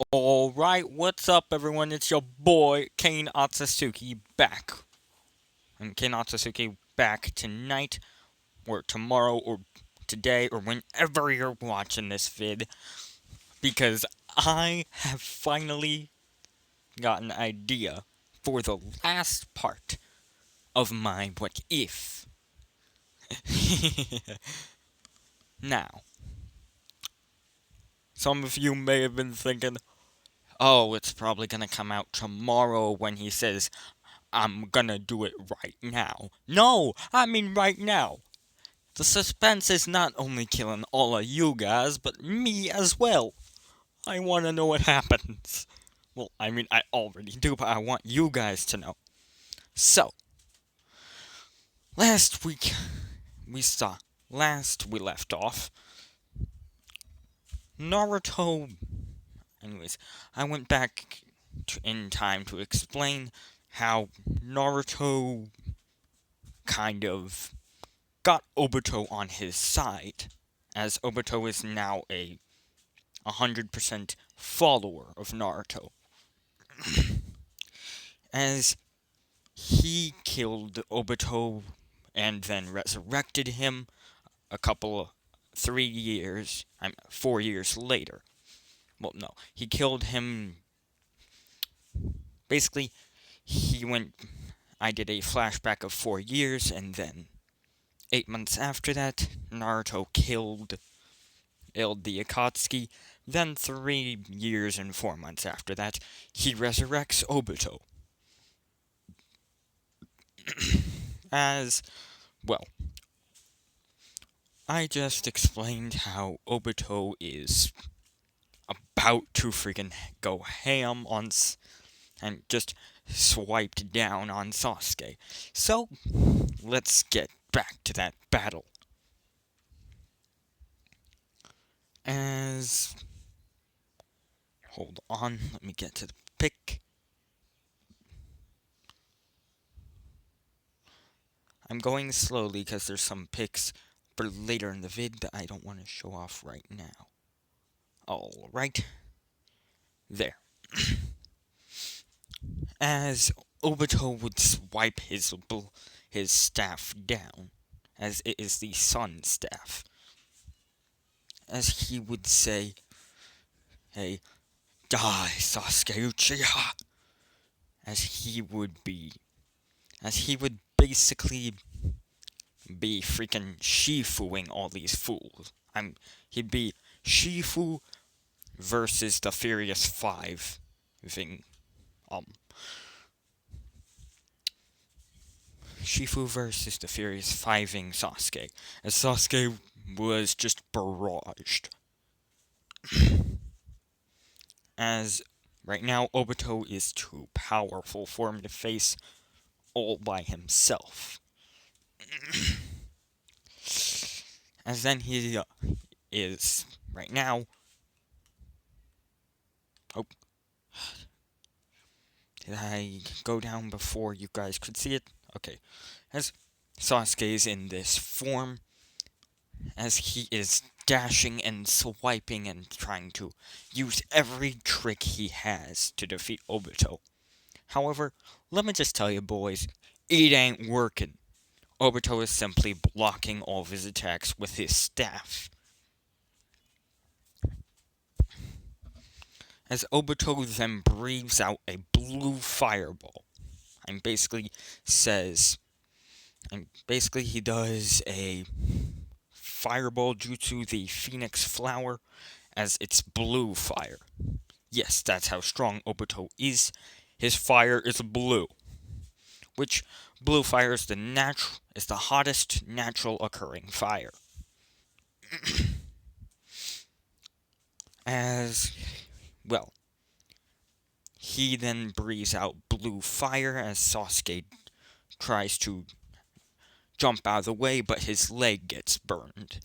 Alright, what's up everyone? It's your boy, Kane Atsasuki, back. And Kane Atsasuki back tonight, or tomorrow, or today, or whenever you're watching this vid. Because I have finally got an idea for the last part of my What If. Now, some of you may have been thinking, oh, it's probably gonna come out tomorrow when he says, I'm gonna do it right now. No, I mean right now. The suspense is not only killing all of you guys, but me as well. I wanna know what happens. Well, I mean, I already do, but I want you guys to know. So, last week, we saw, last we left off, Naruto. Anyways, I went back in time to explain how Naruto kind of got Obito on his side, as Obito is now a 100% follower of Naruto, as he killed Obito and then resurrected him a couple, 3 years, 4 years later. Well, no, he killed him. Basically, he went. I did a flashback of 4 years, and then 8 months after that, Naruto killed the Akatsuki. Then 3 years and 4 months after that, he resurrects Obito. As well, I just explained how Obito is about to freaking go ham on and just swiped down on Sasuke. So, let's get back to that battle. As hold on, let me get to the pick. I'm going slowly because there's some pics for later in the vid that I don't want to show off right now. Alright. There. As Obito would swipe his staff down, as it is the sun staff, as he would say, hey, die, Sasuke Uchiha! As he would basically be freaking Shifuing all these fools. He'd be Shifu versus the Furious Five, um, Shifu versus the Furious Fiving Sasuke, as Sasuke was just barraged. As right now, Obito is too powerful for him to face all by himself. As then he is, right now, oh, did I go down before you guys could see it? Okay, as Sasuke is in this form, as he is dashing and swiping and trying to use every trick he has to defeat Obito. However, let me just tell you boys, it ain't working. Obito is simply blocking all of his attacks with his staff. As Obito then breathes out a blue fireball, and basically he does a fireball jutsu, the Phoenix Flower, as it's blue fire. Yes, that's how strong Obito is. His fire is blue, which blue fire is the hottest natural occurring fire. As well, he then breathes out blue fire as Sasuke tries to jump out of the way, but his leg gets burned.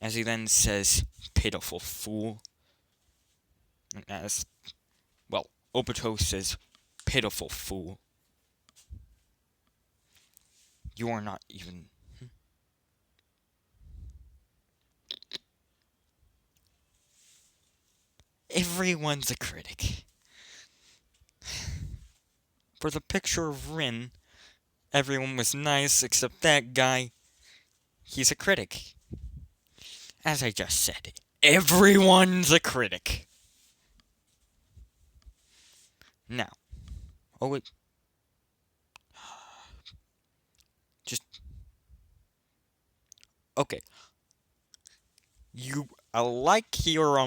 As he then says, pitiful fool. As, well, Obito says, pitiful fool. You are not even... Everyone's a critic. For the picture of Rin, everyone was nice except that guy. He's a critic. As I just said, everyone's a critic. Now, oh wait, just okay. I like your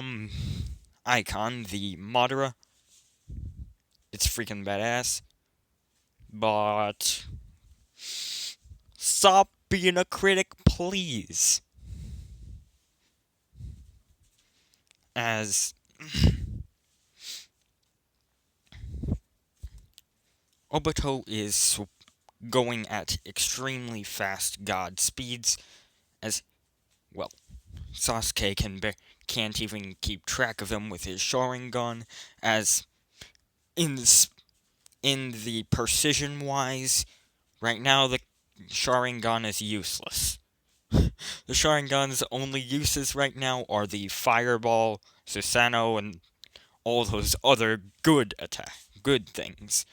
icon, the Madara. It's freaking badass. But stop being a critic, please. As Obito is going at extremely fast god speeds, as well, Sasuke can't even keep track of him with his Sharingan, as in the precision wise, right now the Sharingan is useless. The Sharingan's only uses right now are the Fireball, Susanoo, and all those other good things.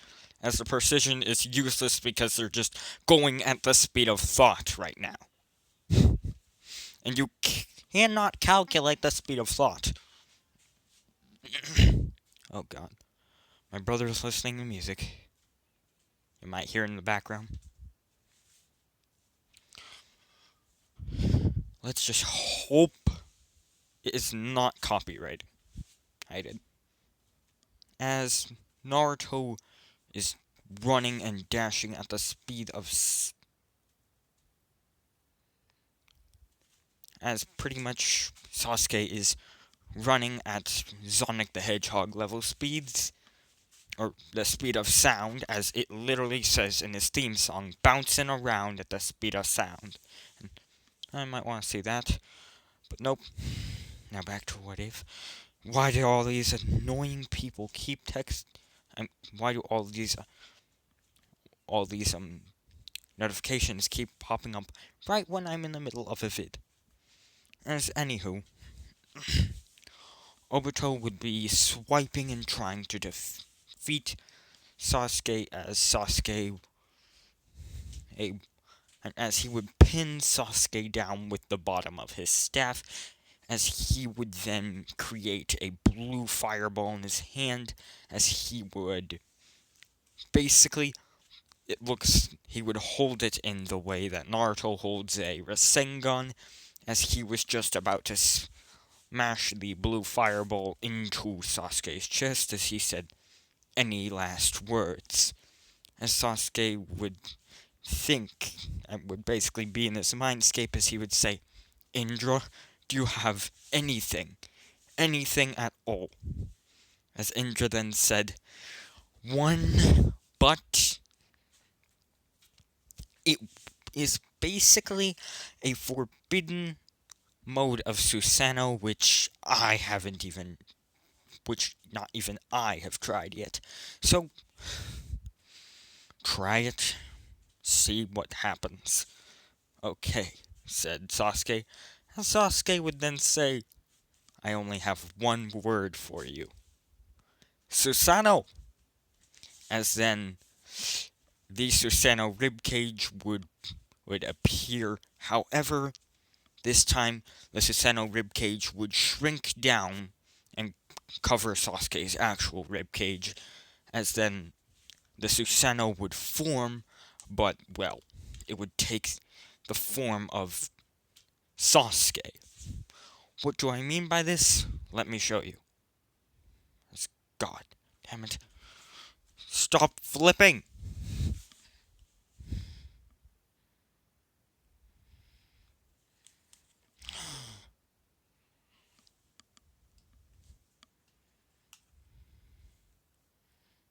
As the precision is useless because they're just going at the speed of thought right now. And you cannot calculate the speed of thought. Oh god. My brother is listening to music. You might hear in the background. Let's just hope it is not copyrighted. As Naruto is running and dashing at the speed of as pretty much Sasuke is running at Sonic the Hedgehog level speeds, or the speed of sound, as it literally says in his theme song, bouncing around at the speed of sound. And I might want to see that, but nope. Now back to what if. Why do all these annoying people keep why do all these notifications keep popping up right when I'm in the middle of a vid? As anywho, Obito would be swiping and trying to defeat Sasuke as he would pin Sasuke down with the bottom of his staff, as he would then create a blue fireball in his hand, as he would basically, he would hold it in the way that Naruto holds a Rasengan, as he was just about to smash the blue fireball into Sasuke's chest, as he said, "Any last words?" As Sasuke would think, and would basically be in his mindscape, as he would say, "Indra, do you have anything at all?" As Indra then said, "One, but it is basically a forbidden mode of Susanoo, which not even I have tried yet. So, try it, see what happens." "Okay," said Sasuke. And Sasuke would then say, "I only have one word for you. Susanoo!" As then the Susanoo ribcage would appear. However, this time the Susanoo ribcage would shrink down and cover Sasuke's actual ribcage, as then the Susanoo would form, but, well, it would take the form of Sasuke. What do I mean by this? Let me show you. God damn it. Stop flipping!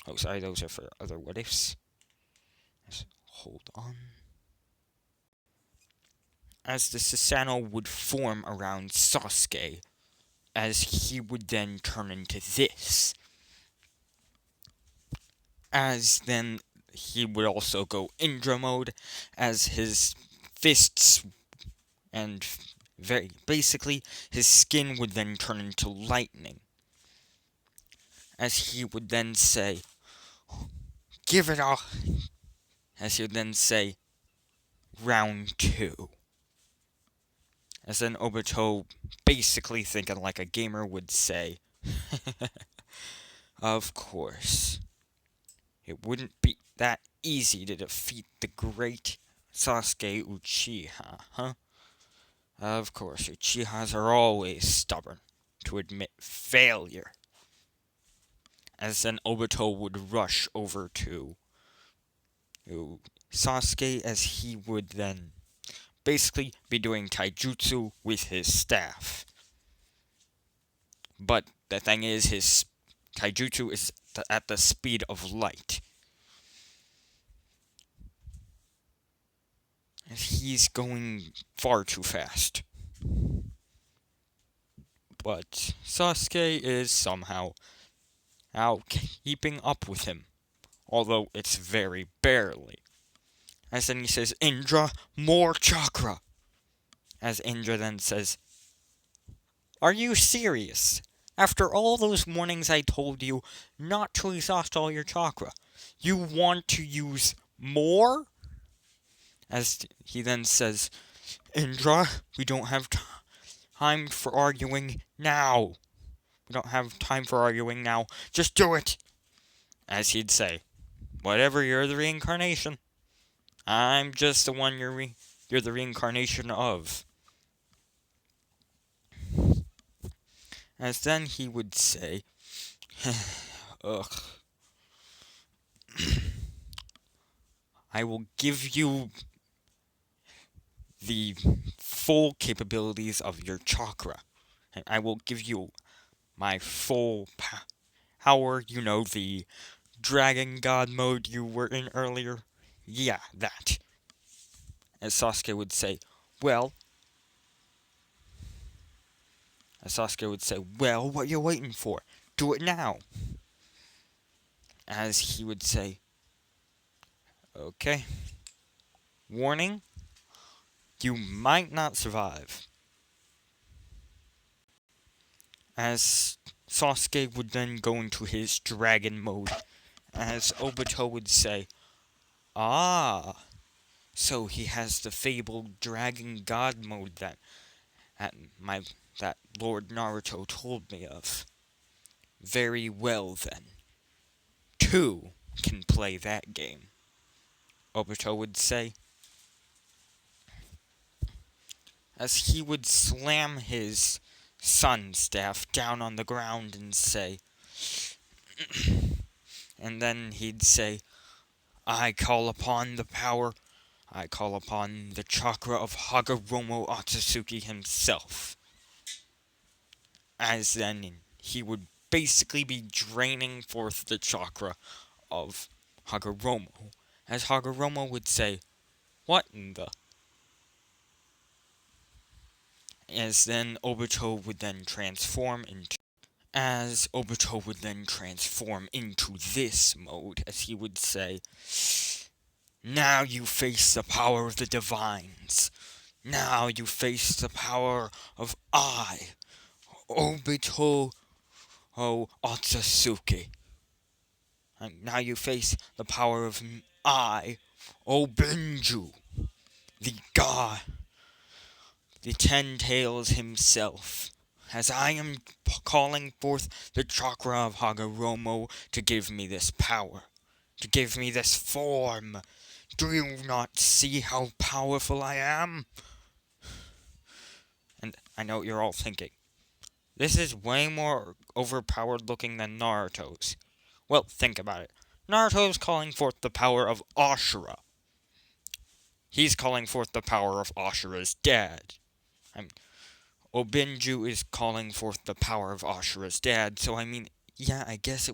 Oh, sorry, those are for other what ifs. Just hold on. As the Susanoo would form around Sasuke, as he would then turn into this. As then he would also go Indra mode, as his fists and very basically his skin would then turn into lightning. as he would then say, give it all, as he would then say, round two. As then Obito, basically thinking like a gamer would say, of course, it wouldn't be that easy to defeat the great Sasuke Uchiha, huh? Of course, Uchihas are always stubborn to admit failure. As then Obito would rush over to Sasuke, as he would then basically be doing taijutsu with his staff. But the thing is, his taijutsu is at the speed of light. He's going far too fast. But Sasuke is somehow out keeping up with him, although it's very barely. As then he says, Indra, more chakra! As Indra then says, are you serious? After all those mornings I told you not to exhaust all your chakra, you want to use more? As he then says, Indra, we don't have time for arguing now. We don't have time for arguing now. Just do it! As he'd say, whatever, you're the reincarnation. I'm just the one you're the reincarnation of. As then he would say, ugh, I will give you the full capabilities of your chakra. And I will give you my full power, you know, the Dragon God mode you were in earlier. Yeah, that. As Sasuke would say, well, what are you waiting for? Do it now. As he would say, okay, warning, you might not survive. As Sasuke would then go into his dragon mode, as Obito would say, ah, so he has the fabled Dragon God mode that Lord Naruto told me of. Very well then. Two can play that game, Obito would say. As he would slam his sun staff down on the ground and say, and then he'd say, I call upon the chakra of Hagoromo Otsutsuki himself. As then he would basically be draining forth the chakra of Hagoromo. As Hagoromo would say, what in the... As then Obito would then transform into... As Obito would then transform into this mode, as he would say, now you face the power of the divines. Now you face the power of I, Obito Otsutsuki. And now you face the power of I, Obinju, the god, the Ten Tails himself. As I am calling forth the chakra of Hagoromo to give me this power, to give me this form. Do you not see how powerful I am? And I know what you're all thinking. This is way more overpowered looking than Naruto's. Well, think about it. Naruto's calling forth the power of Ashura. He's calling forth the power of Ashura's dad. Obinju is calling forth the power of Ashura's dad, so I mean, yeah, I guess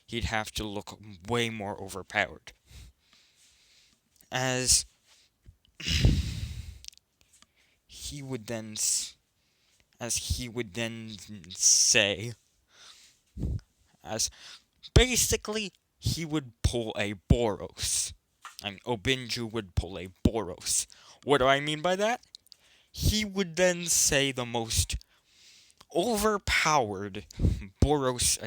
he'd have to look way more overpowered. As he would then say, as basically he would pull a Boros. Obinju would pull a Boros. What do I mean by that? He would then say the most overpowered Boros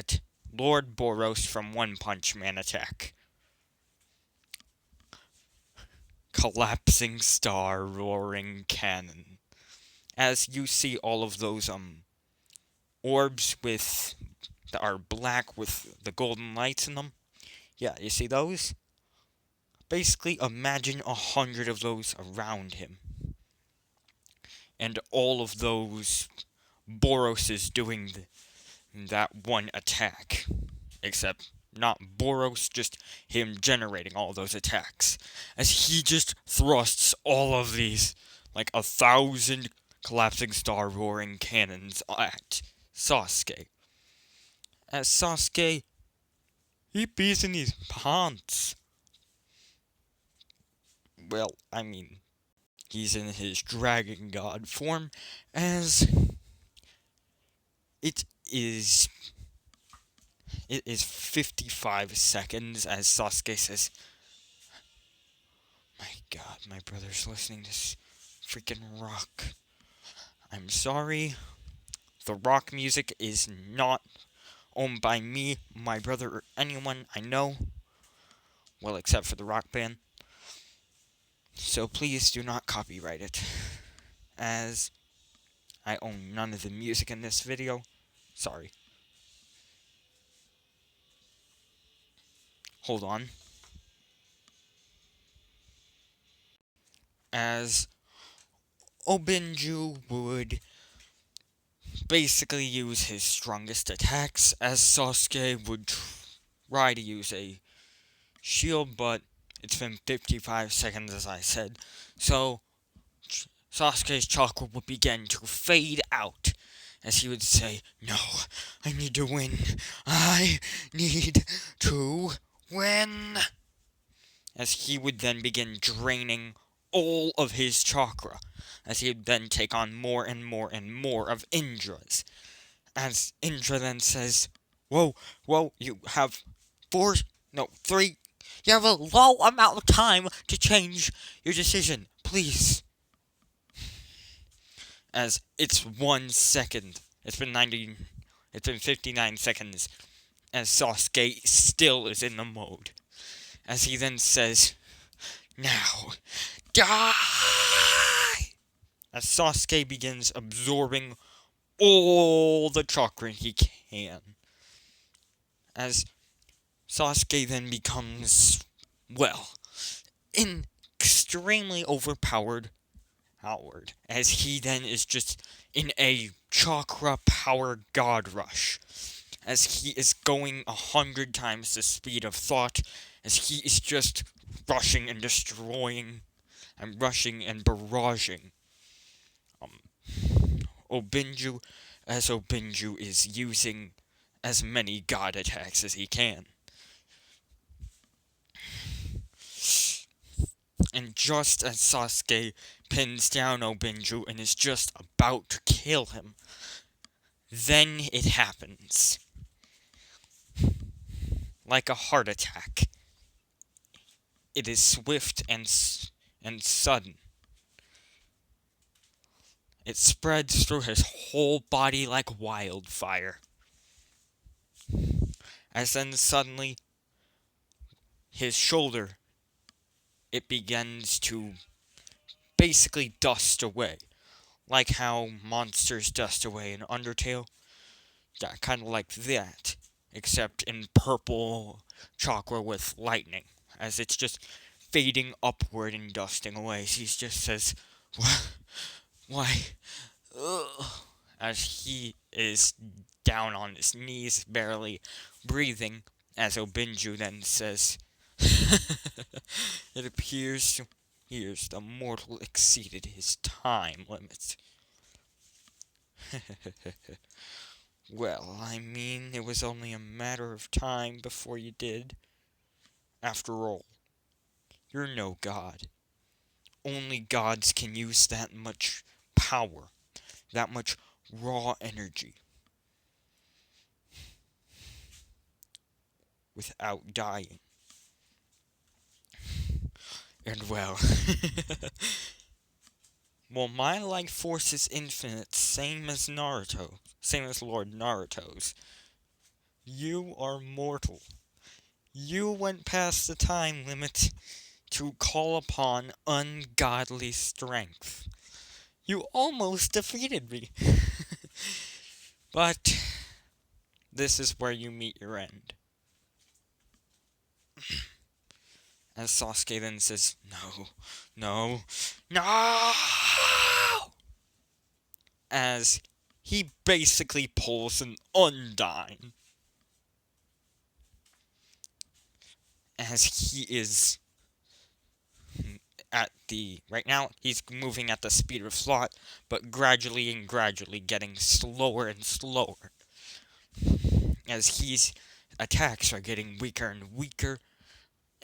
Lord Boros from One Punch Man attack. Collapsing star, roaring cannon. As you see all of those orbs with that are black with the golden lights in them. Yeah, you see those? Basically, imagine 100 of those around him. And all of those Boros is doing that one attack. Except not Boros, just him generating all those attacks. As he just thrusts all of these, like 1,000 collapsing star roaring cannons at Sasuke. As Sasuke, he pees in his pants. Well, I mean, he's in his dragon god form, as it is 55 seconds as Sasuke says, "My god, my brother's listening to this freaking rock. I'm sorry, the rock music is not owned by me, my brother, or anyone I know. Well, except for the rock band. So please do not copyright it, as I own none of the music in this video. Sorry." Hold on. As Obinju would basically use his strongest attacks, as Sasuke would try to use a shield, but it's been 55 seconds, as I said. So Sasuke's chakra would begin to fade out, as he would say, "No, I need to win. I need to win." As he would then begin draining all of his chakra, as he would then take on more and more and more of Indra's. As Indra then says, whoa, you have 3, you have a low amount of time to change your decision, please. As it's 1 second, it's been 59 seconds, as Sasuke still is in the mode. As he then says, "Now, die!" As Sasuke begins absorbing all the chakra he can. As Sasuke then becomes, well, extremely overpowered, as he then is just in a chakra power god rush. As he is going 100 times the speed of thought, as he is just rushing and destroying, and rushing and barraging Obinju, as Obinju is using as many god attacks as he can. And just as Sasuke pins down Obinju and is just about to kill him, then it happens. Like a heart attack. It is swift and sudden. It spreads through his whole body like wildfire. As then suddenly, his shoulder, it begins to basically dust away. Like how monsters dust away in Undertale. Yeah, kind of like that. Except in purple chakra with lightning. As it's just fading upward and dusting away. He just says, why? Ugh. As he is down on his knees, barely breathing, as Obinju then says, "It appears the mortal exceeded his time limit." Well, I mean, it was only a matter of time before you did. After all, you're no god. Only gods can use that much power, that much raw energy, without dying. And well, well, my life force is infinite, same as Naruto, same as Lord Naruto's. You are mortal. You went past the time limit to call upon ungodly strength. You almost defeated me. But this is where you meet your end. As Sasuke then says, no, no, no! As he basically pulls an Undyne. As he is right now, he's moving at the speed of thought, but gradually and gradually getting slower and slower. As his attacks are getting weaker and weaker,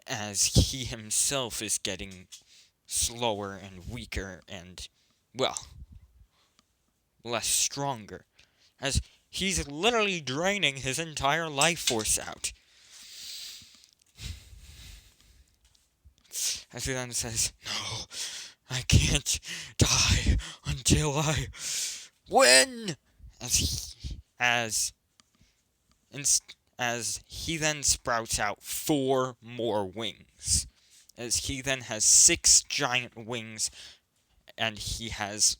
as he himself is getting slower and weaker and, well, less stronger. As he's literally draining his entire life force out. As he then says, no, I can't die until I win! As he then sprouts out 4 more wings. As he then has 6 giant wings, and he's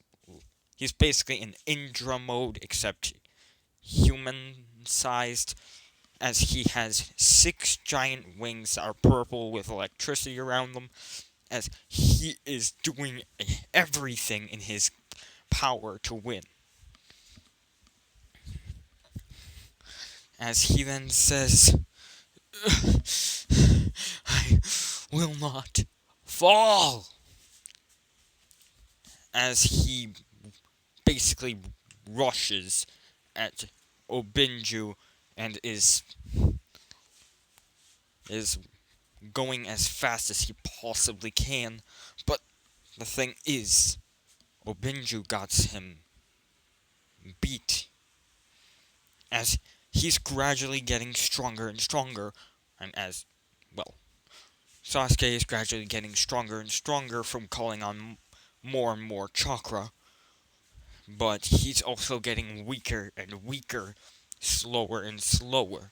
basically in Indra mode, except human-sized, as he has 6 giant wings that are purple with electricity around them, as he is doing everything in his power to win. As he then says, I will not fall! As he basically rushes at Obito and is going as fast as he possibly can, but the thing is, Obito got him beat, as he's gradually getting stronger and stronger, and as, well, Sasuke is gradually getting stronger and stronger from calling on more and more chakra, but he's also getting weaker and weaker, slower and slower,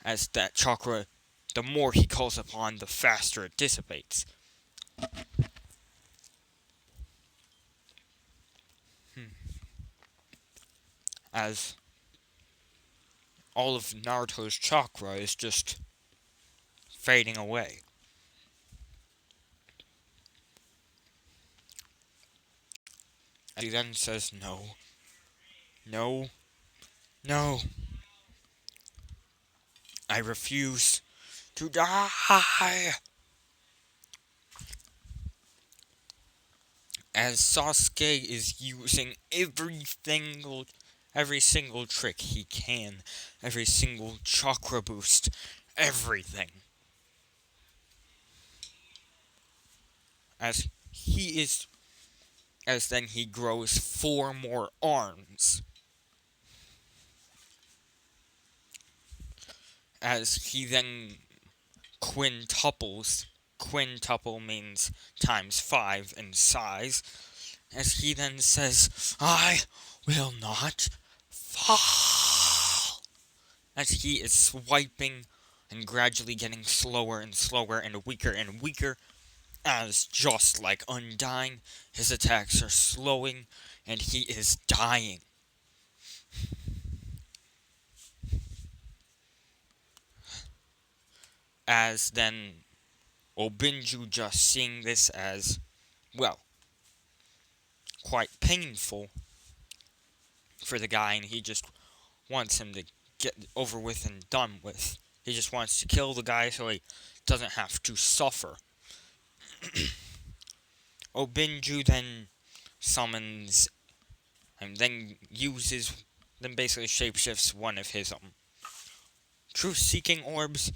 as that chakra, the more he calls upon, the faster it dissipates. As all of Naruto's chakra is just fading away. And he then says, no, no, no, I refuse to die! As Sasuke is using every single trick he can, every single chakra boost, everything. As then he grows 4 more arms. As he then quintuples. Quintuple means times 5 in size. As he then says, I will not fall! As he is swiping and gradually getting slower and slower and weaker, as just like Undyne, his attacks are slowing and he is dying. As then Obito just seeing this as, well, quite painful for the guy, and he just wants him to get over with and done with. He just wants to kill the guy so he doesn't have to suffer. Obito then summons and then basically shapeshifts one of his truth-seeking orbs.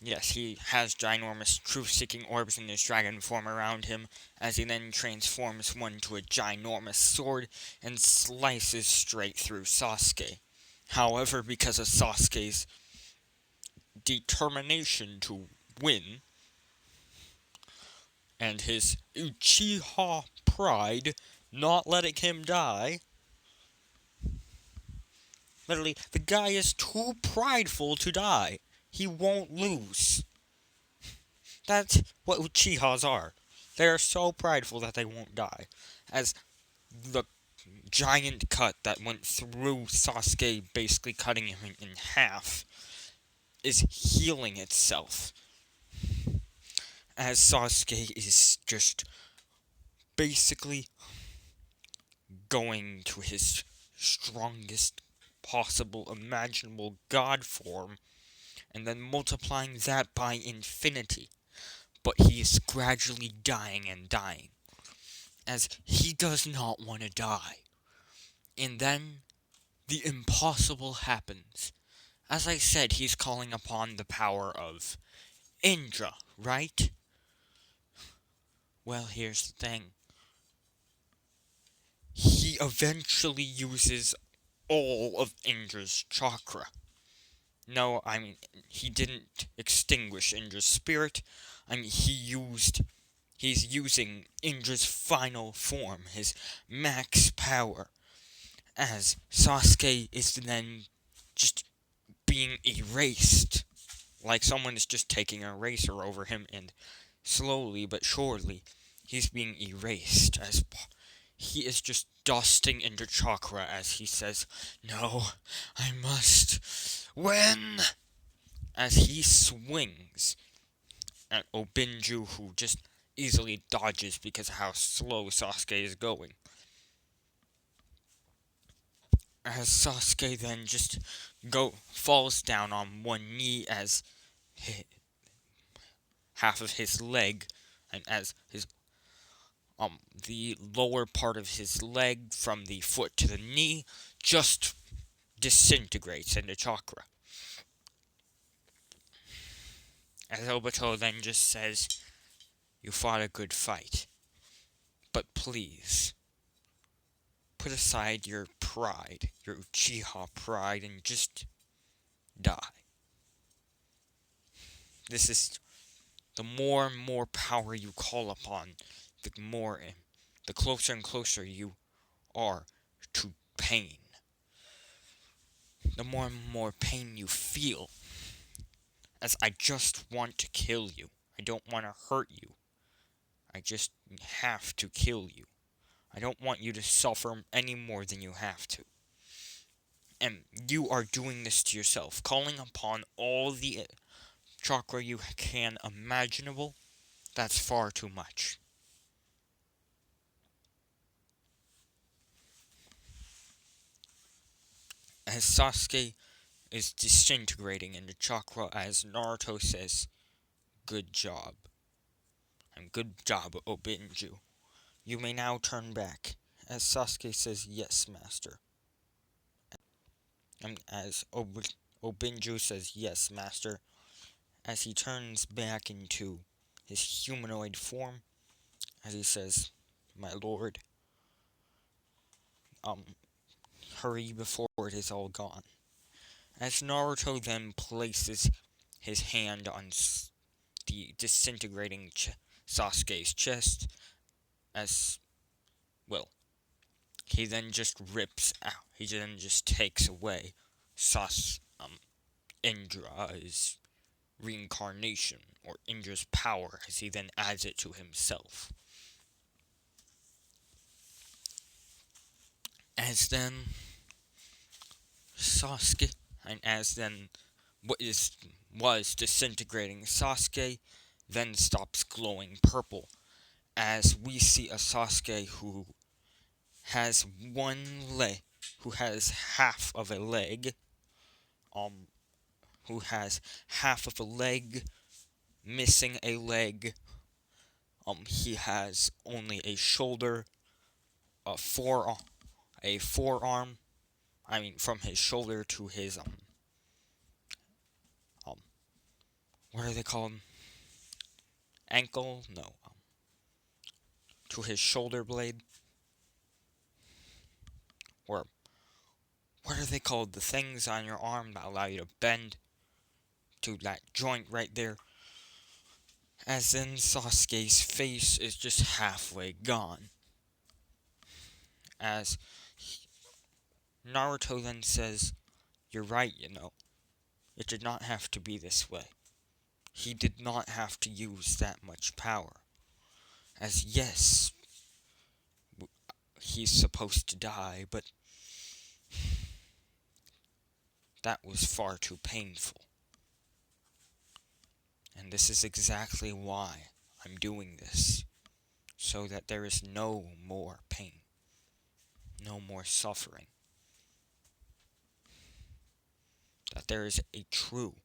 Yes, he has ginormous truth-seeking orbs in his dragon form around him, as he then transforms one to a ginormous sword and slices straight through Sasuke. However, because of Sasuke's determination to win, and his Uchiha pride not letting him die, Literally, the guy is too prideful to die. He won't lose. That's what Uchihas are. They are so prideful that they won't die. As the giant cut that went through Sasuke, basically cutting him in half, is healing itself. As Sasuke is just basically going to his strongest possible imaginable god form and then multiplying that by infinity. But he is gradually dying and dying, as he does not want to die. And then the impossible happens. As I said, he's calling upon the power of Indra, right? Well, here's the thing. He eventually uses all of Indra's chakra. No, I mean, he didn't extinguish Indra's spirit. I mean, he's using Indra's final form, his max power, as Sasuke is then just being erased. Like someone is just taking an eraser over him, and slowly but surely, he's being erased as he is just dusting into chakra as he says, "No, I must win!" As he swings at Obinju, who just easily dodges because of how slow Sasuke is going. As Sasuke then just falls down on one knee as half of his leg, and as his the lower part of his leg from the foot to the knee just disintegrates into chakra. As Obito then just says, "You fought a good fight, but please, put aside your pride, your Uchiha pride, and just die." This is the more and more power you call upon, the closer and closer you are to pain. The more and more pain you feel, as I just want to kill you. I don't want to hurt you. I just have to kill you. I don't want you to suffer any more than you have to. And you are doing this to yourself, calling upon all the chakra you can imaginable. That's far too much. As Sasuke is disintegrating into chakra, as Naruto says, "Good job." And "Good job, Obinju. You may now turn back." As Sasuke says, "Yes, master." And as Obinju says, "Yes, master." As he turns back into his humanoid form, as he says, "My lord, hurry before it is all gone." As Naruto then places his hand on the disintegrating Sasuke's chest, as well, he then just rips out. He then just takes away Indra's reincarnation, or Indra's power, as he then adds it to himself. As then Sasuke, and as then what was disintegrating Sasuke, then stops glowing purple, as we see a Sasuke who has one leg, who has half of a leg, who has half of a leg, missing a leg. He has only a shoulder, a forearm. I mean, from his shoulder to his what are they called? Ankle? No. To his shoulder blade. Or what are they called? The things on your arm that allow you to bend to that joint right there. As in Sasuke's face is just halfway gone. As Naruto then says, You're right, you know. It did not have to be this way. He did not have to use that much power. As yes, he's supposed to die, but that was far too painful. And this is exactly why I'm doing this. So that there is no more pain. No more suffering. That there is a true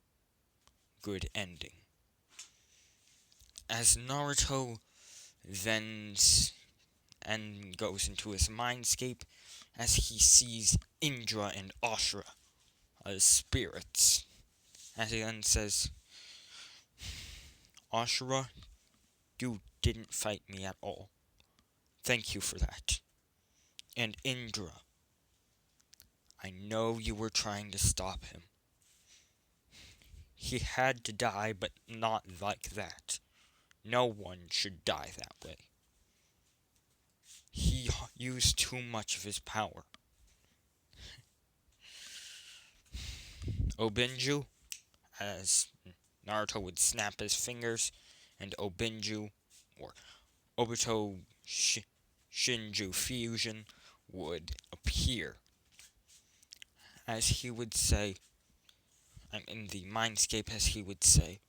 good ending. As Naruto then goes into his mindscape, as he sees Indra and Ashura as spirits, as he then says, Ashura, you didn't fight me at all. Thank you for that. And Indra, I know you were trying to stop him. He had to die, but not like that. No one should die that way. He used too much of his power. Obinju, as Naruto would snap his fingers, and Obinju, or Obito Shinju fusion, would appear. As he would say, in the mindscape, as he would say,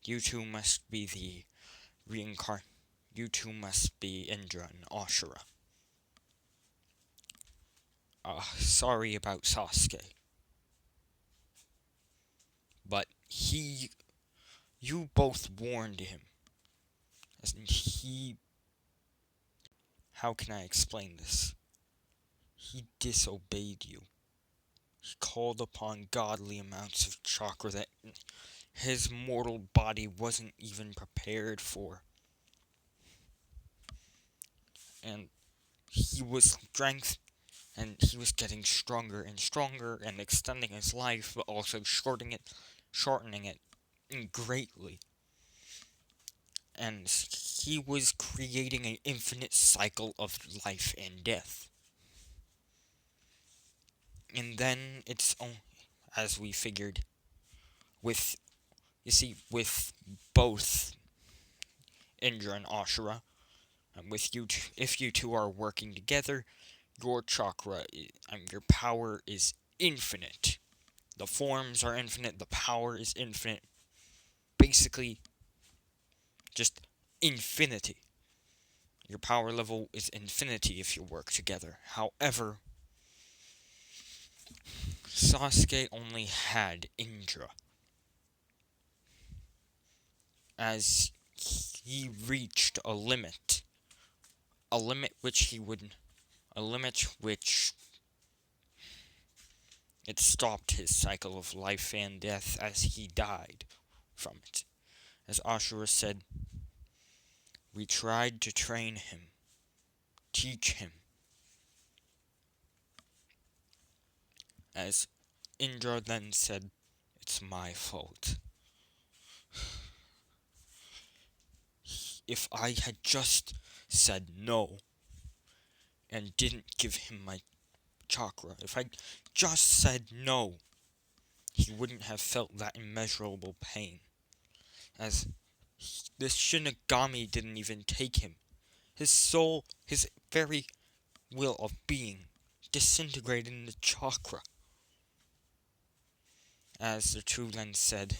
you two must be the you two must be Indra and Ashura. Sorry about Sasuke. But you both warned him. How can I explain this? He disobeyed you. He called upon godly amounts of chakra that his mortal body wasn't even prepared for. And he was getting stronger and stronger and extending his life, but also shortening it greatly. And he was creating an infinite cycle of life and death. And then it's, as we figured, with both Indra and Ashura, and with you, if you two are working together, your your power is infinite. The forms are infinite, the power is infinite. Basically, just infinity. Your power level is infinity if you work together. However, Sasuke only had Indra. As he reached a limit which it stopped his cycle of life and death as he died from it. As Ashura said, we tried to train him, teach him. As Indra then said, it's my fault. If I had just said no and didn't give him my chakra, if I just said no, he wouldn't have felt that immeasurable pain. As this Shinigami didn't even take him. His soul, his very will of being, disintegrated in the chakra. As the two then said,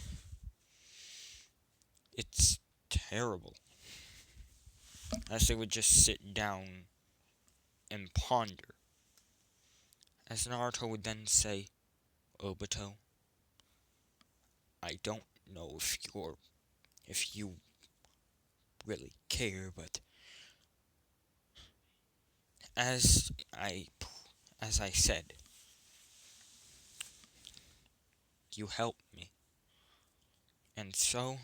it's terrible. As they would just sit down and ponder. As Naruto would then say, Obito, I don't know if you really care, but as I said, you helped me. And so,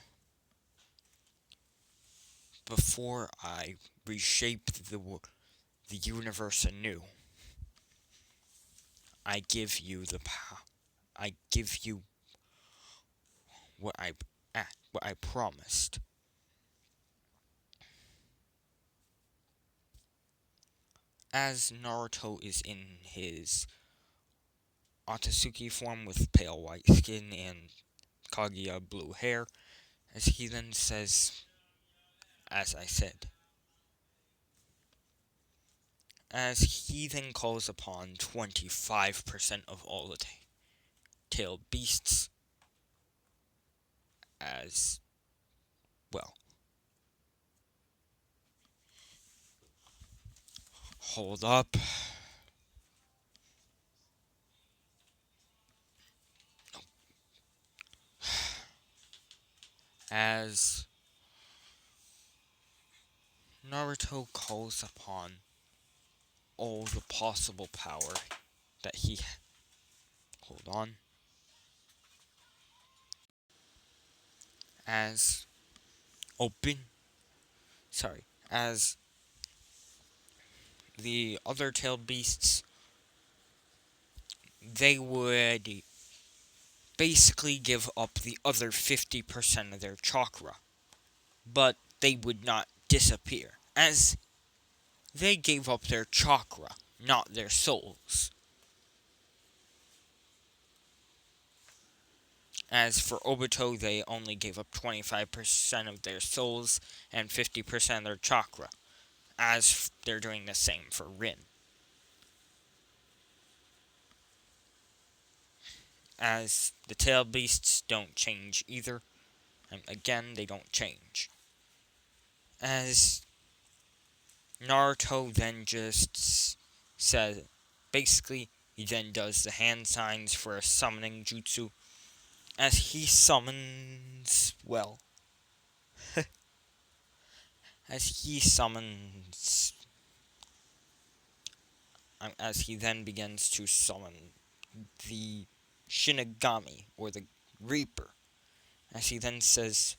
before I reshaped the universe anew, I give you I give you what I promised. As Naruto is in his Otsutsuki form with pale white skin and Kaguya blue hair, as he then says, as I said, as he then calls upon 25% of all the tailed beasts as well. Hold up. As Naruto calls upon all the possible power that he... Hold on. As as the other tailed beasts, they would basically give up the other 50% of their chakra, but they would not disappear, as they gave up their chakra, not their souls. As for Obito, they only gave up 25% of their souls and 50% of their chakra, as they're doing the same for Rin. As the tail beasts don't change either, and again, they don't change. As Naruto then just says, basically, he then does the hand signs for a summoning jutsu, as he summons, well, as he then begins to summon the Shinigami, or the Reaper, as he then says,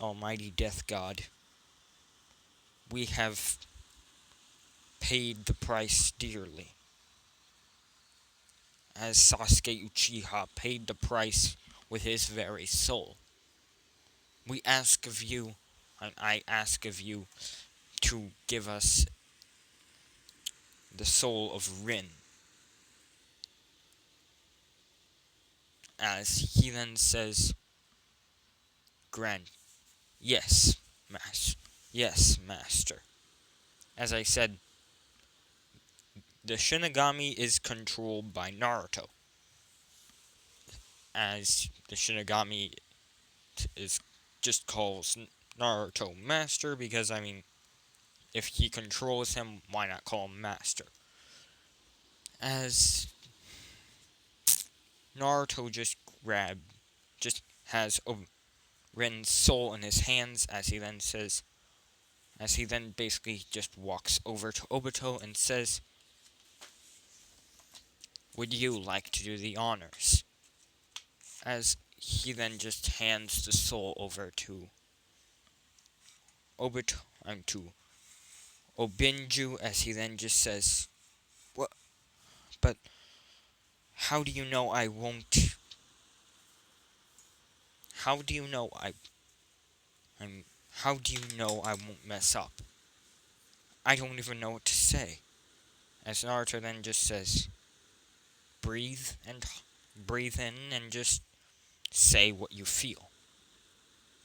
Almighty Death God, we have paid the price dearly. As Sasuke Uchiha paid the price with his very soul. We ask of you, and I ask of you, to give us the soul of Rin. As he then says, Grant, yes, master. As I said, the Shinigami is controlled by Naruto. As the Shinigami is just calls Naruto master, because, I mean, if he controls him, why not call him master? As Naruto just has Ren's soul in his hands, as he then basically just walks over to Obito and says, would you like to do the honors? As he then just hands the soul over to Obinju, as he then just says, what? But how do you know I won't? How do you know how do you know I won't mess up? I don't even know what to say. As Naruto then just says, breathe in and just say what you feel.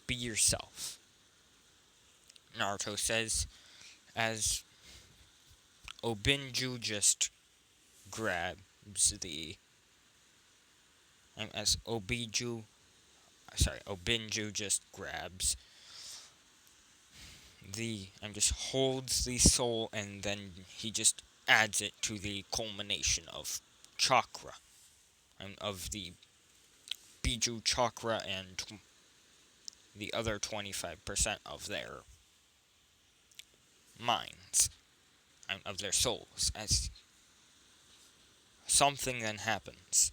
Be yourself. Naruto says, as Obinju just grabs Obinju just grabs and just holds the soul, and then he just adds it to the culmination of chakra, and of the Biju chakra and the other 25% of their minds, and of their souls, as something then happens.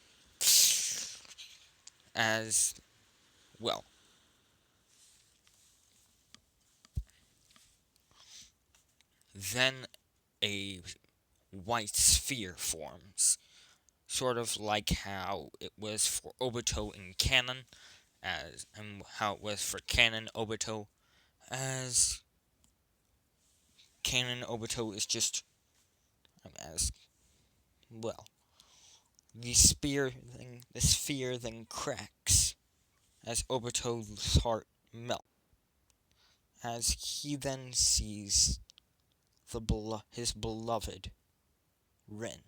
As, well, then a white sphere forms, sort of like how it was for Obito in canon, and how it was for canon Obito, as canon Obito is just, as, well, the sphere then cracks as Obito's heart melts, as he then sees his beloved Rin.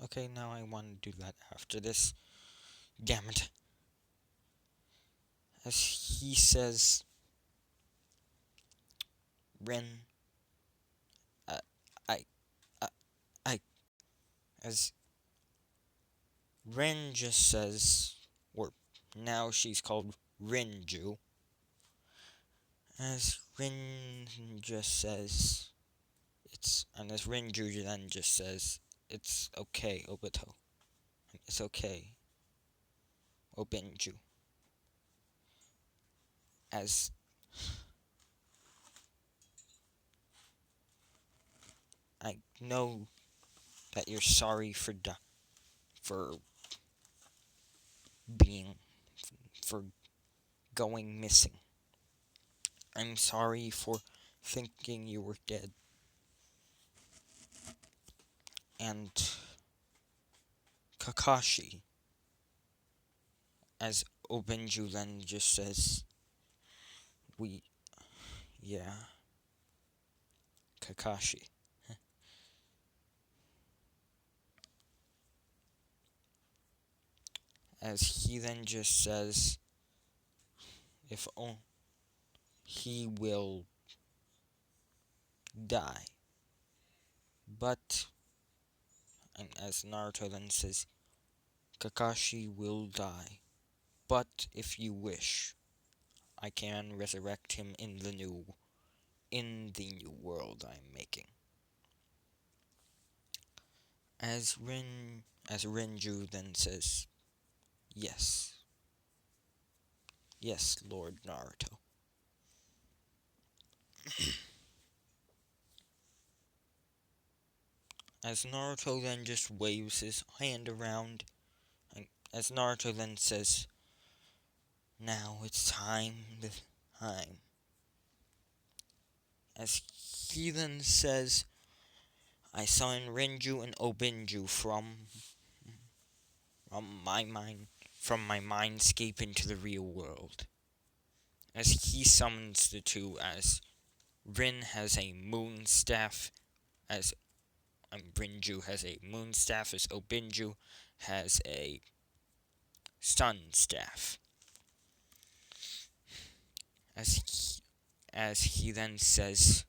Okay, now I want to do that after this. Damn it. As he says, Rin, uh, I, uh, I, as Rin just says, or now she's called Rinju, as Rin just says, as Rinju then just says, it's okay, Obito. It's okay, Obinju. As I know that you're sorry for being, for going missing. I'm sorry for thinking you were dead. And Kakashi, as Obinju then just says, yeah, Kakashi. As he then just says, if only he will die. But, and as Naruto then says, Kakashi will die. But if you wish, I can resurrect him in the new world I'm making. As Renju then says, yes. Yes, Lord Naruto. As Naruto then just waves his hand around, and as Naruto then says, now it's time. As he then says, I summon Renju and Obinju from my mindscape into the real world. As he summons the two, as Rin has a moon staff, as Rinju has a moon staff, as Obinju has a sun staff. As he then says,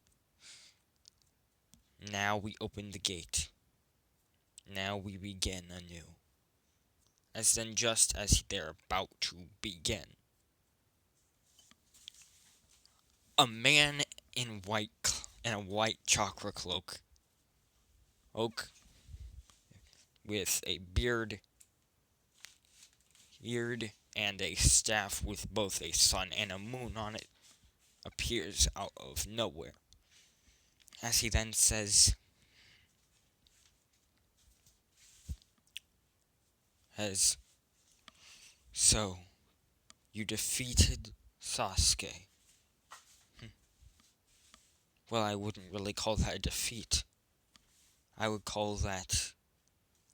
now we open the gate. Now we begin anew. As then just as they're about to begin, a man in a white chakra cloak, with a beard and a staff with both a sun and a moon on it, appears out of nowhere. As he then says, so, you defeated Sasuke. Well, I wouldn't really call that a defeat. I would call that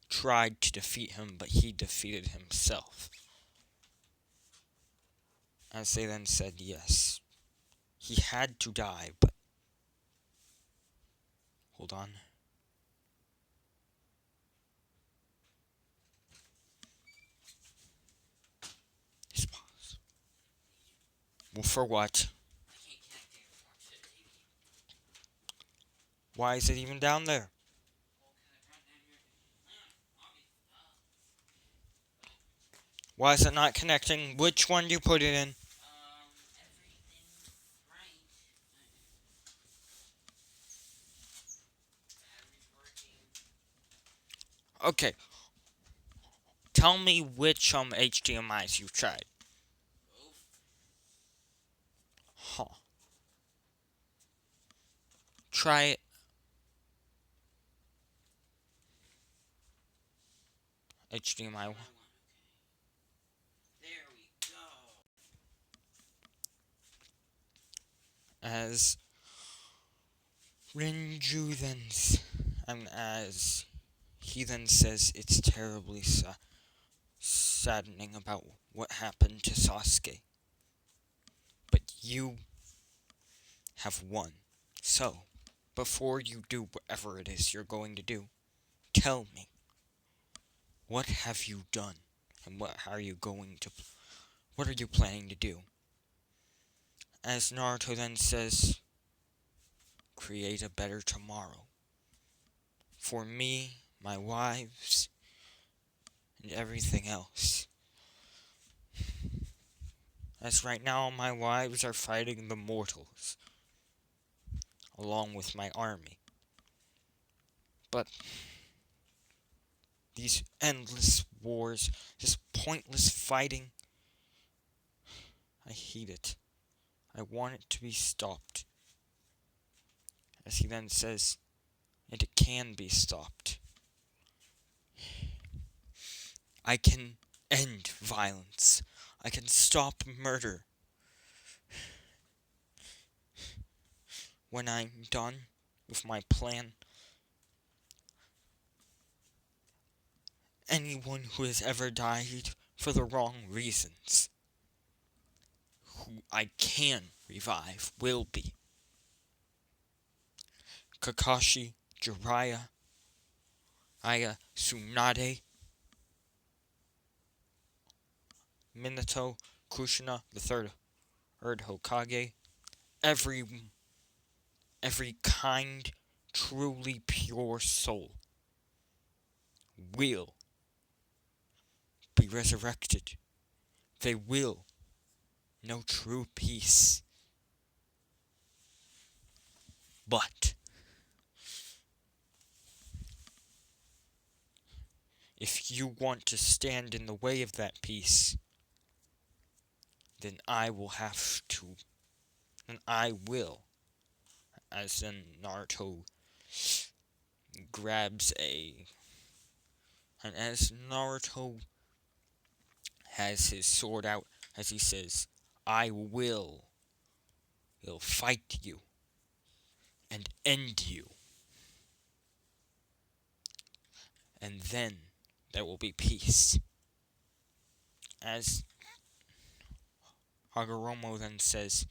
tried to defeat him, but he defeated himself. As they then said, yes, he had to die, but hold on. Just pause. Well, for what? Why is it even down there? Why is it not connecting? Which one do you put it in? Okay. Tell me which HDMIs you've tried. Huh. Try it. HDMI 1. There we go. As Renju then, as he then says it's terribly saddening about what happened to Sasuke. But you have won. So, before you do whatever it is you're going to do, tell me, what have you done? And what are you planning to do? As Naruto then says, create a better tomorrow. For me, my wives, and everything else. As right now, my wives are fighting the mortals, along with my army. But these endless wars, this pointless fighting, I hate it. I want it to be stopped. As he then says, and it can be stopped. I can end violence. I can stop murder. When I'm done with my plan, anyone who has ever died for the wrong reasons, who I can revive, will be. Kakashi, Jiraiya, Aya, Tsunade, Minato, Kushina, the third Hokage, every kind, truly pure soul will be resurrected. They will know true peace. But if you want to stand in the way of that peace, then I will, as then Naruto grabs and as Naruto has his sword out, as he says, I will fight you and end you. And then there will be peace. As Hagoromo then says,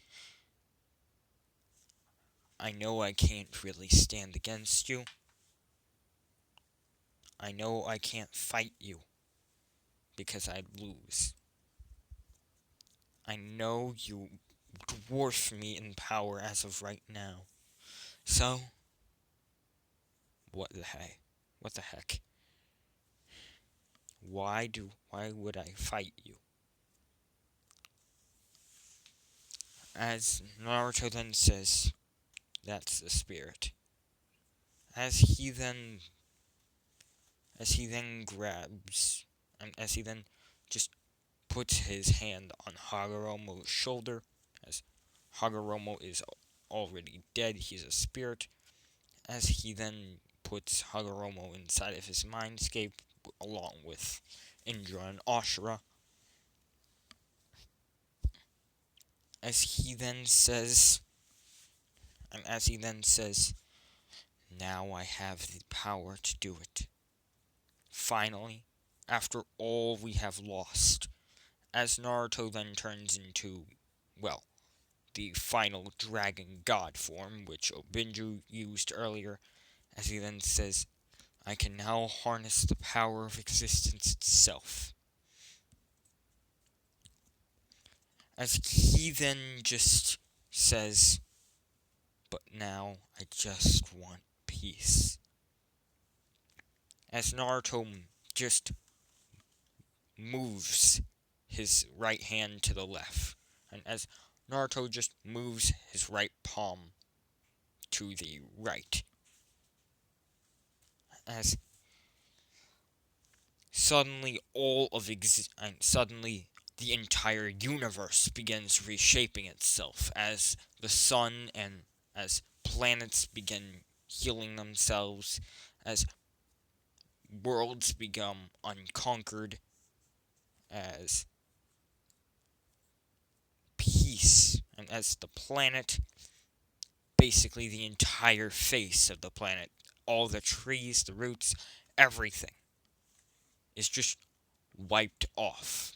I know I can't really stand against you. I know I can't fight you because I'd lose. I know you dwarf me in power as of right now. So, what the heck? Why would I fight you? As Naruto then says, that's the spirit. As he then just puts his hand on Hagoromo's shoulder, as Hagoromo is already dead, he's a spirit, as he then puts Hagoromo inside of his mindscape, along with Indra and Ashura, as he then says, now I have the power to do it. Finally, after all we have lost, as Naruto then turns into, the final dragon god form, which Obito used earlier, as he then says, I can now harness the power of existence itself. As he then just says, but now I just want peace. As Naruto just moves his right hand to the left, and as Naruto just moves his right palm to the right, as suddenly the entire universe begins reshaping itself, as the sun and as planets begin healing themselves, as worlds become unconquered, as peace, and as the planet basically the entire face of the planet. All the trees, the roots, everything is just wiped off.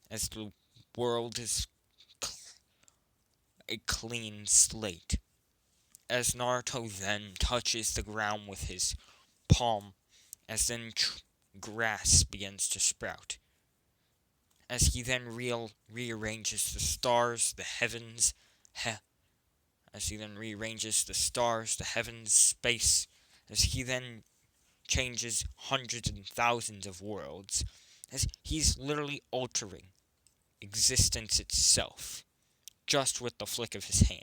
As the world is a clean slate. As Naruto then touches the ground with his palm, as then grass begins to sprout. As he then rearranges the stars, the heavens, as he then rearranges the stars, the heavens, space, as he then changes hundreds and thousands of worlds, as he's literally altering existence itself, just with the flick of his hand.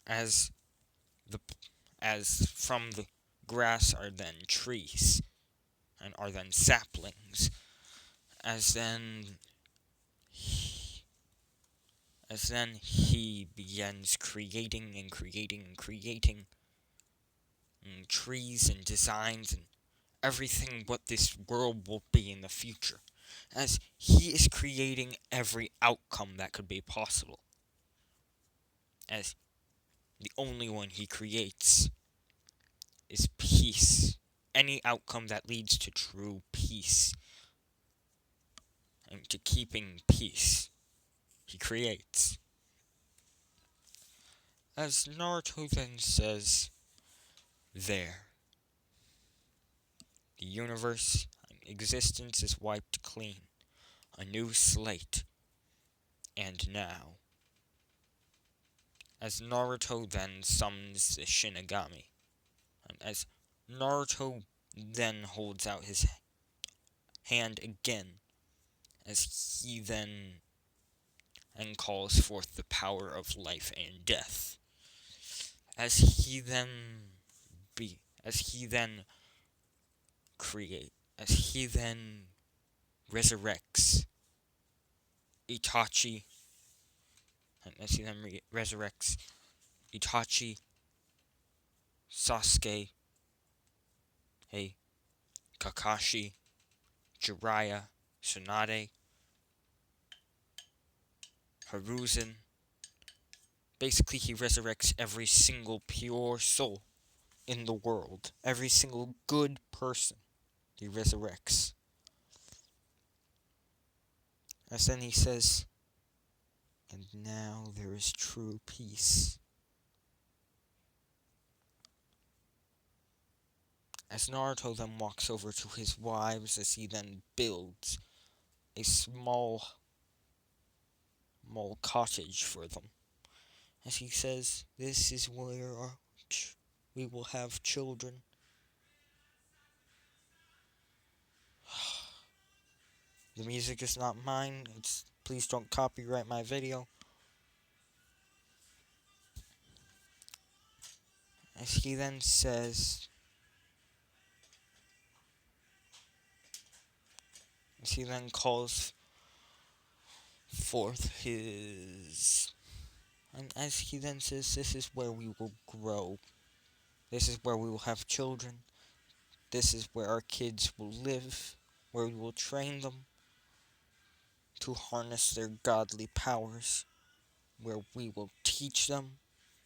As from the grass are then trees, and are then saplings, as then he begins creating and creating and creating trees and designs and everything what this world will be in the future, as he is creating every outcome that could be possible, as the only one he creates is peace. Any outcome that leads to true peace and to keeping peace, he creates. As Naruto then says, there, the universe and existence is wiped clean, a new slate, and now, as Naruto then summons the Shinigami, and as Naruto then holds out his hand again, as he then and calls forth the power of life and death, as he then resurrects Itachi, and as he then resurrects Itachi, Sasuke, Kakashi, Jiraiya, Tsunade, Hiruzen. Basically, he resurrects every single pure soul in the world. Every single good person he resurrects. As then he says, and now there is true peace. As Naruto then walks over to his wives, as he then builds a small cottage for them. As he says, this is where we will have children. The music is not mine. Please don't copyright my video. As he then says, as he then calls forth his, and as he then says, this is where we will grow. This is where we will have children. This is where our kids will live, where we will train them to harness their godly powers, where we will teach them,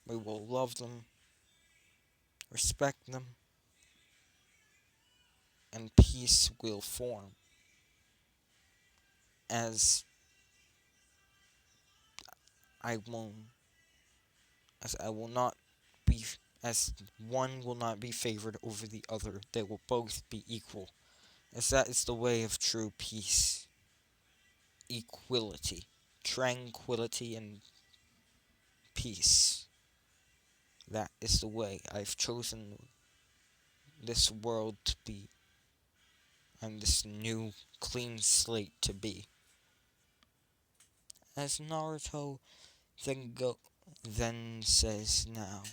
we will love them, respect them, and peace will form. As one will not be favored over the other, they will both be equal, as that is the way of true peace, equality, tranquility, and peace. That is the way I've chosen this world to be, and this new clean slate to be. As Naruto then says, now,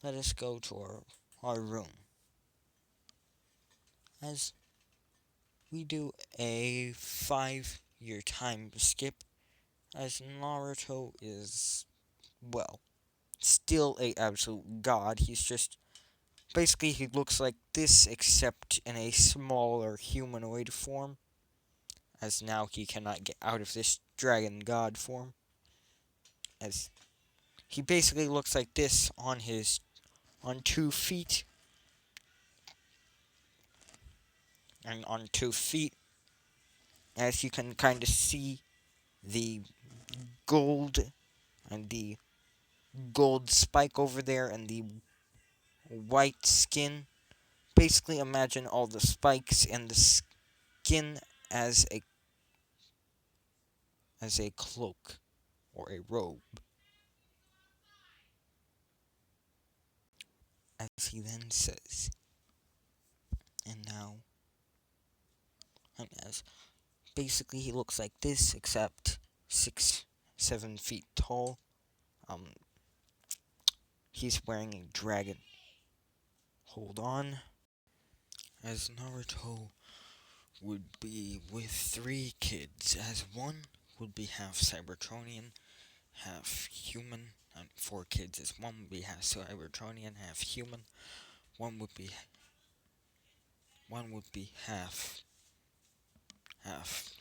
let us go to our room. As we do a 5-year time skip, as Naruto is, well, still a absolute god. He's just, basically he looks like this, except in a smaller humanoid form. as now he cannot get out of this dragon god form. As he basically looks like this on 2 feet. And on 2 feet, as you can kind of see the gold and the gold spike over there and the white skin. Basically imagine all the spikes and the skin as a cloak or a robe. As he then says, and now, and as basically he looks like this, except 7 feet tall. He's wearing a dragon. Hold on. As Naruto would be with 3 kids, as one would be half cybertronian, half human, and 4 kids as one would be half cybertronian, half human. One would be half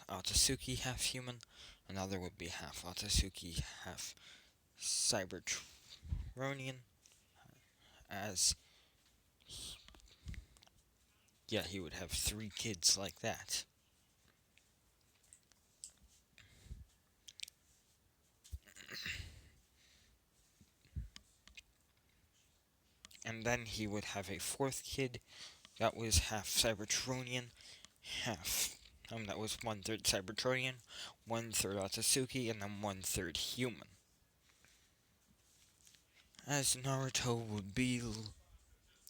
Otsutsuki, half human. Another would be half Otsutsuki, half cybertronian. As he would have 3 kids like that. And then he would have a 4th kid that was half cybertronian, that was 1/3 cybertronian, 1/3 Otsutsuki, and then 1/3 human. As Naruto would be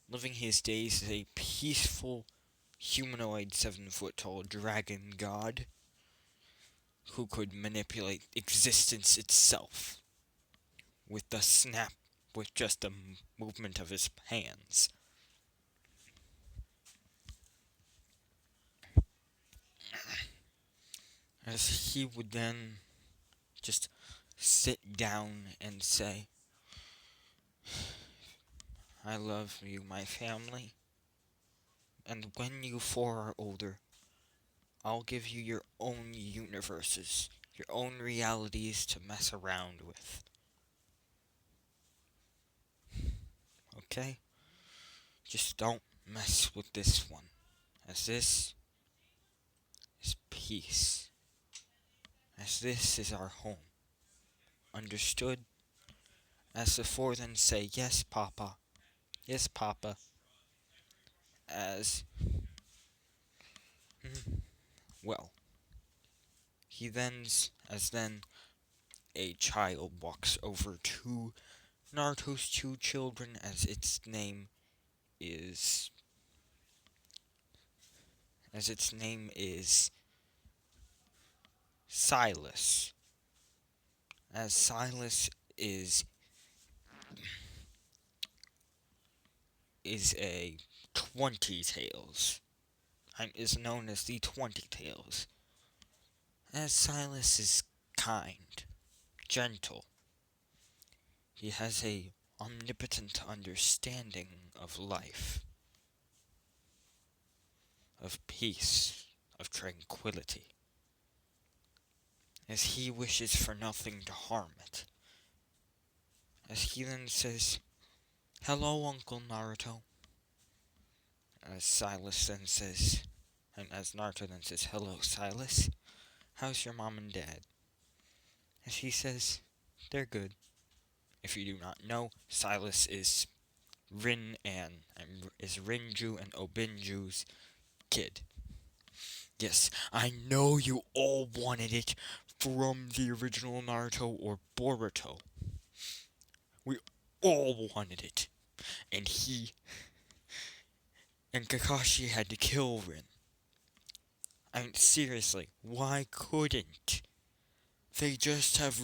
living his days as a peaceful, humanoid 7-foot-tall dragon god who could manipulate existence itself with just a movement of his hands. As he would then just sit down and say, "I love you, my family, and when you 4 are older, I'll give you your own universes, your own realities to mess around with. Okay? Just don't mess with this one, as this is peace, as this is our home. Understood?" As the 4 then say, "Yes, Papa. Yes, Papa." As well, then a child walks over to Naruto's 2 children, as its name is Silas. As Silas is a 20 tails. Is known as the 20 tails. As Silas is kind, gentle. He has a omnipotent understanding of life, of peace, of tranquility, as he wishes for nothing to harm it. As he then says, "Hello, Uncle Naruto." As Silas then says, and as Naruto then says, "Hello, Silas. How's your mom and dad?" As he says, "They're good." If you do not know, Silas is Rinju and Obinju's kid. Yes, I know you all wanted it from the original Naruto or Boruto. We all wanted it. And Kakashi had to kill Rin. Seriously, why couldn't they just have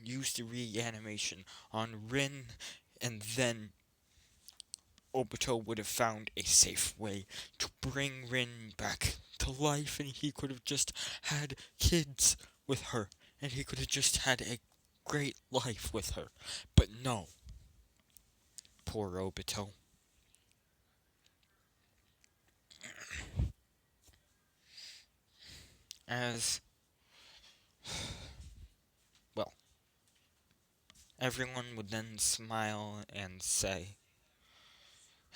used the reanimation on Rin, and then Obito would have found a safe way to bring Rin back to life, and he could have just had kids with her, and he could have just had a great life with her. But no. Poor Obito. as, well, everyone would then smile and say,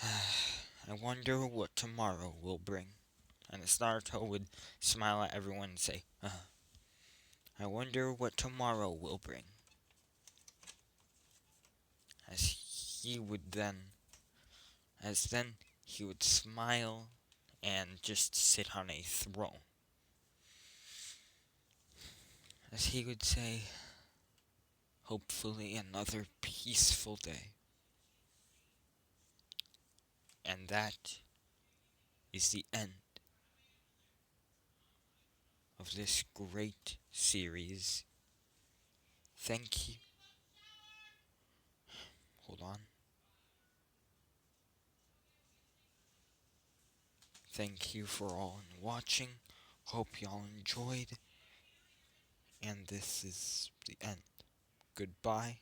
I wonder what tomorrow will bring. And as Naruto would smile at everyone and say, I wonder what tomorrow will bring. As then he would smile and just sit on a throne. As he would say, hopefully another peaceful day. And that is the end of this great series. Thank you. Hold on. Thank you for all watching. Hope y'all enjoyed. And this is the end. Goodbye.